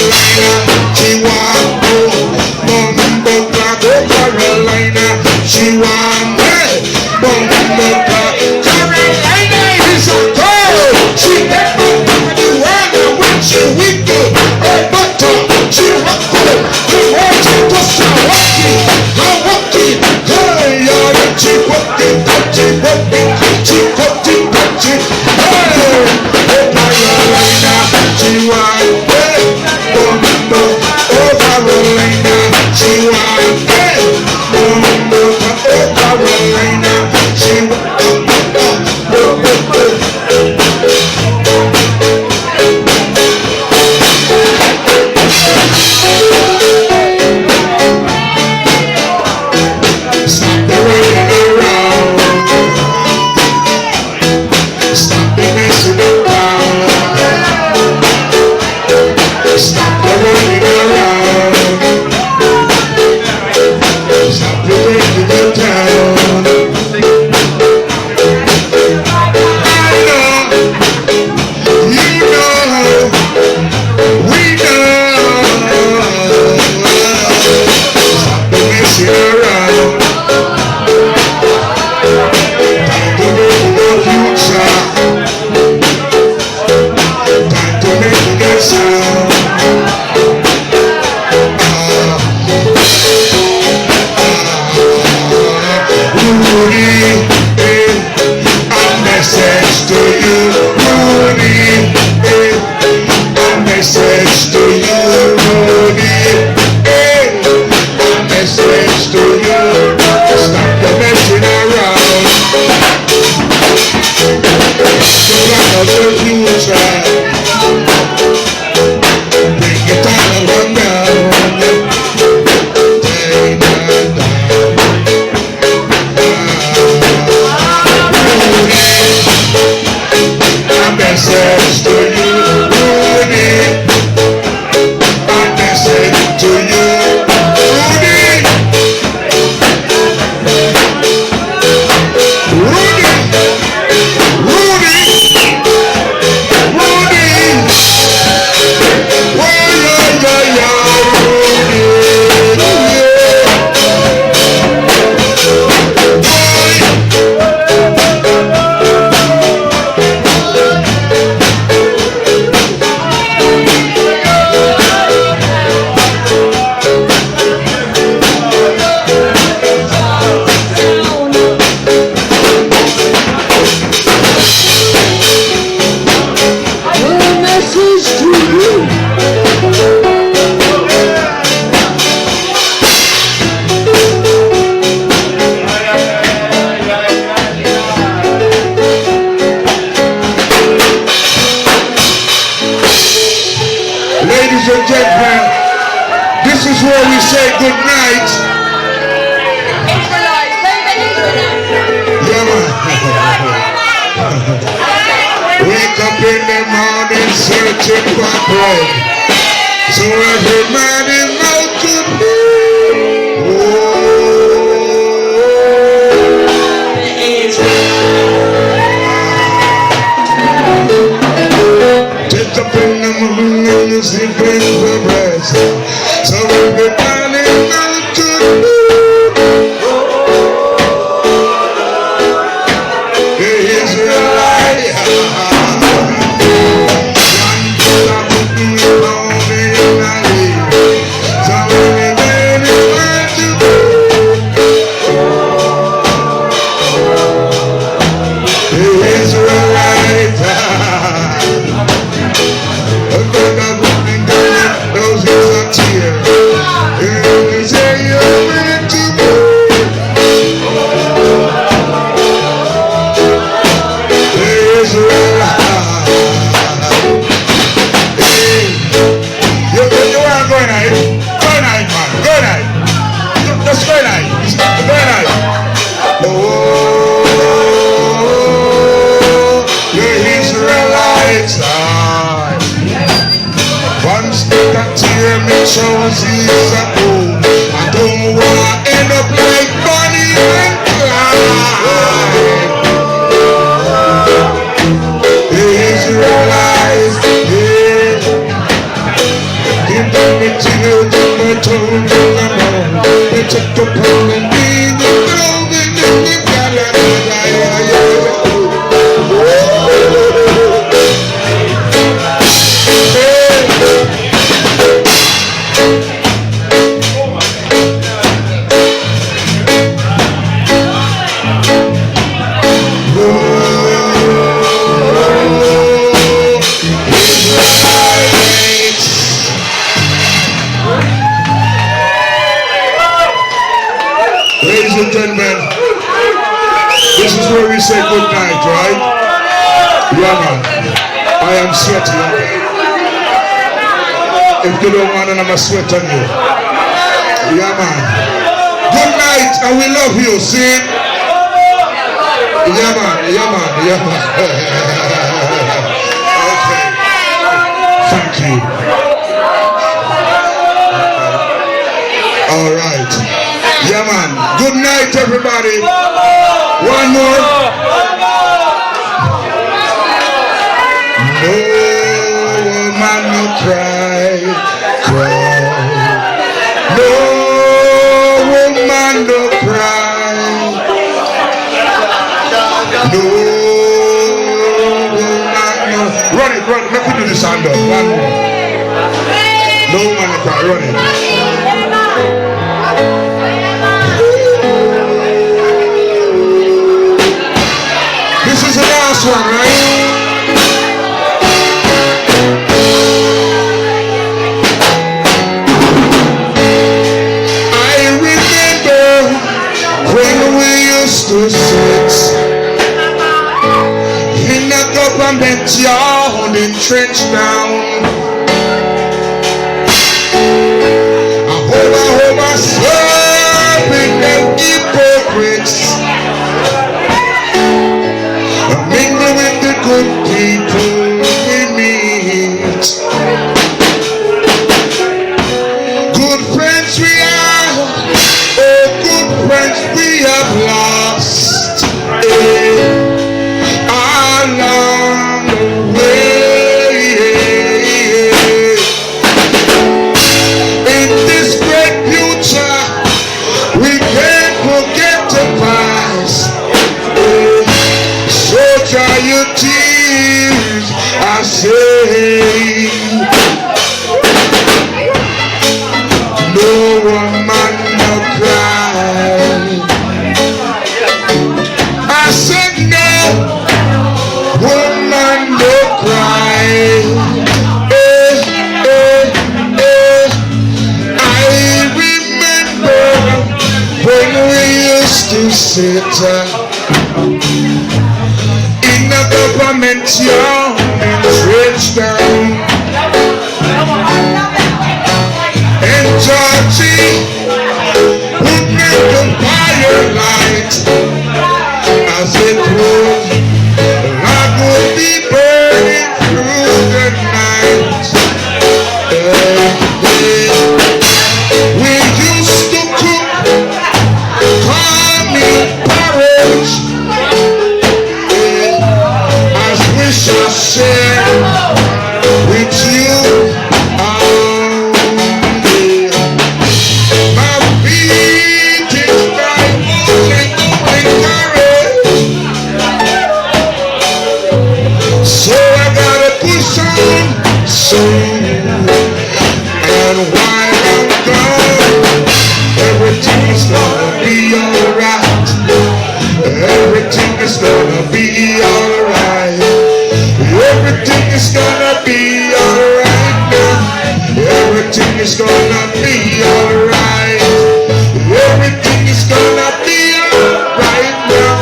Carolina. She want go Bumbo Clark, oh Carolina. She want Bumbo Clark. Carolina is a girl. She get up on the world and when she weak, oh butter. She rock good. The more she just a walking, hey, yeah, she walking, hey, oh Carolina. She want Bumbo, oh Carolina. She want Bumbo, oh Carolina. She want stop the running around, stop the messing around, stop the running around, stop the breaking it down. I know, you know, we know. Stop the messing around. Time to make the future. Time to make the sound. Rudy, a message to you. Rudy, a message to you. Rudy, a message to you. Stop the messing around. So plan out your future. Bring it all along down. Take that down. A message to you, Rudy. A message to you, Rudy. Rudy, Rudy, Rudy. Oh yeah, yeah, yeah, Rudy. Ladies and gentlemen, this is where we say good night. Yeah, man. Wake up in the morning searching for bread. So every man is out to be. Get up in the morning and you sleep in the rest. So every man is out to be. The Israelite. Shows he's a fool. I don't wanna end up like Bonnie and Clyde. The Israelites, yeah. The everything you did, my told you I'm wrong. They took the pain and me, the love and the Ladies and gentlemen, this is where we say good night, right? Yeah, man. I am sweating. If you don't want to, I'm a sweat on you. Yeah, man. Good night, and we love you. See? Yeah, man. Yeah, man. Yeah, man. Okay. Thank you. All right. Yeah, man. Good night, everybody. One more. No woman no cry, cry. No woman no cry. No woman no. Run it, run it. Let me do this hand up. One more. No woman no cry. Run it. This is the last one, right? I remember when we used to sit in the government yard in Trenchtown. I hope I serving them hypocrites. Mingle with the good people we meet. Good friends we are, oh good friends we have lost along the way. In this great future, we can't forget the past. Dry your tears, I say. No woman no cry. I said no woman no cry. I remember when we used to sit in the government yard in Trenchtown. And Georgie would make the firelight as it would. I would be burning through the night. We used to cook, call me porridge. We shall share with you only. My feet is my only courage. So I gotta push on soon. And while I'm gone, everything is gonna be alright. Everything is gonna be alright. Everything is gonna be alright now. Everything is gonna be alright. Everything is gonna be alright now.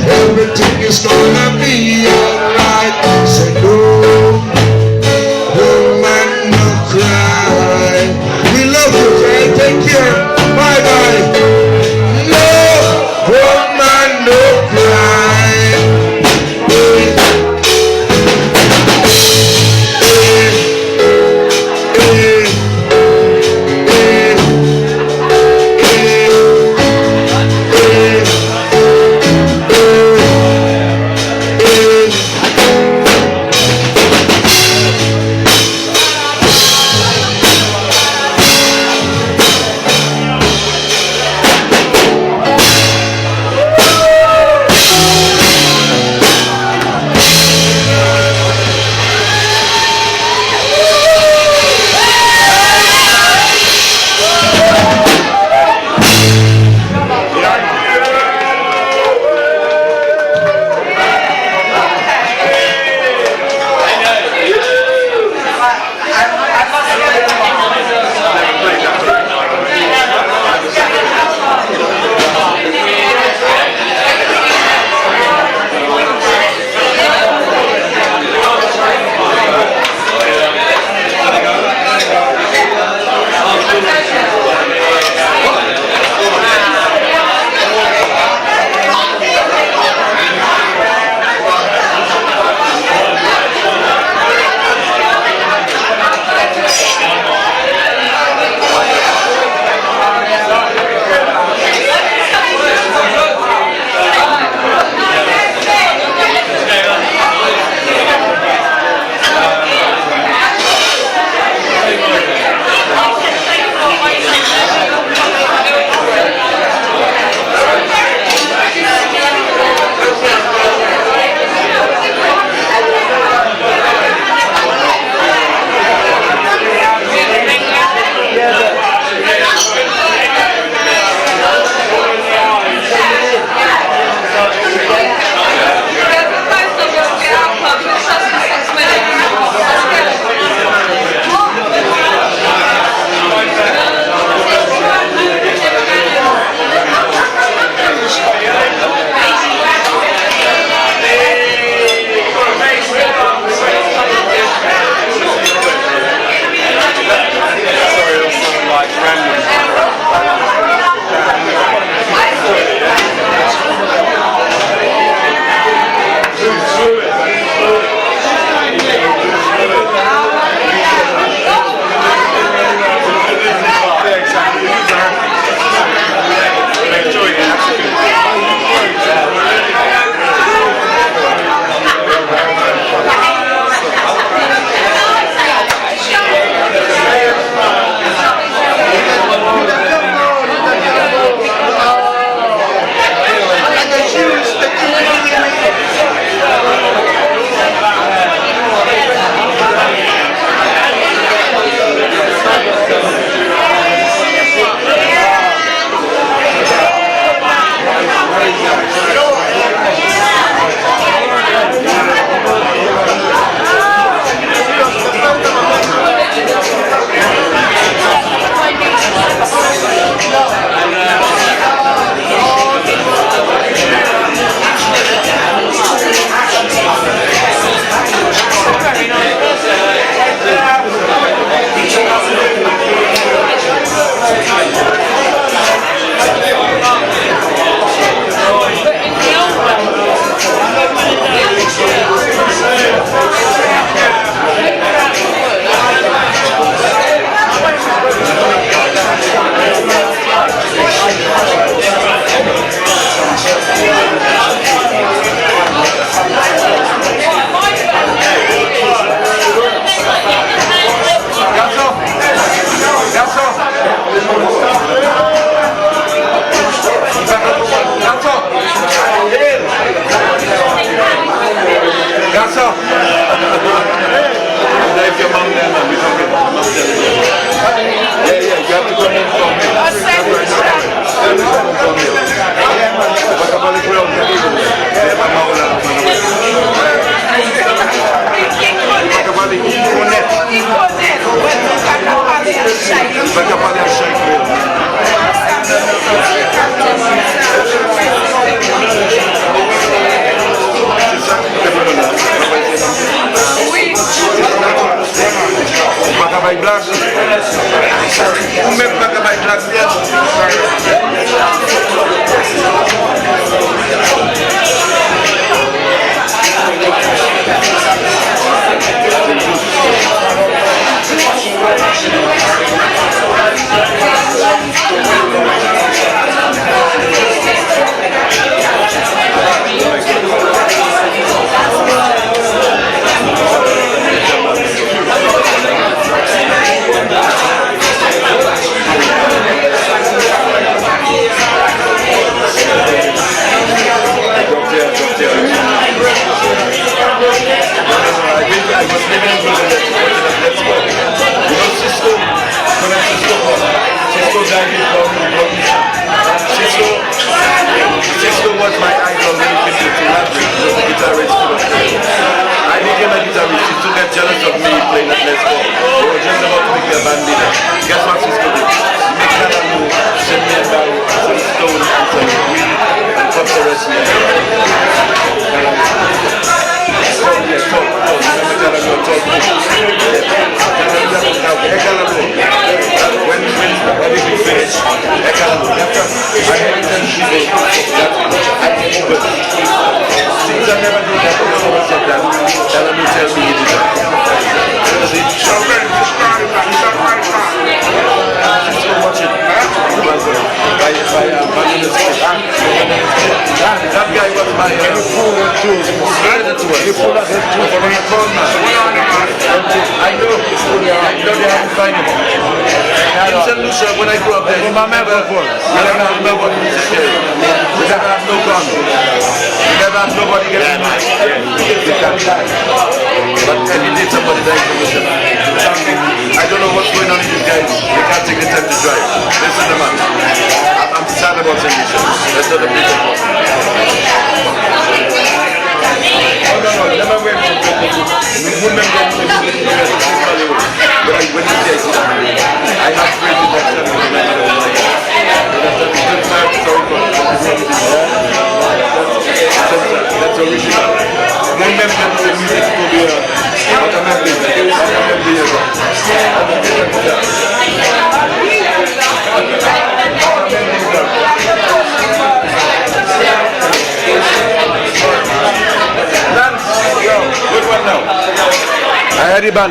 Everything is gonna be alright. Say no woman no cry. We love you, right? Take care. Bye bye. No woman no cry.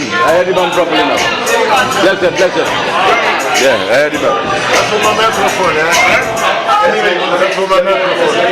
I had the band properly now. Bless it. Yeah, I had the band. That's for my microphone, Anyway, that's for my microphone.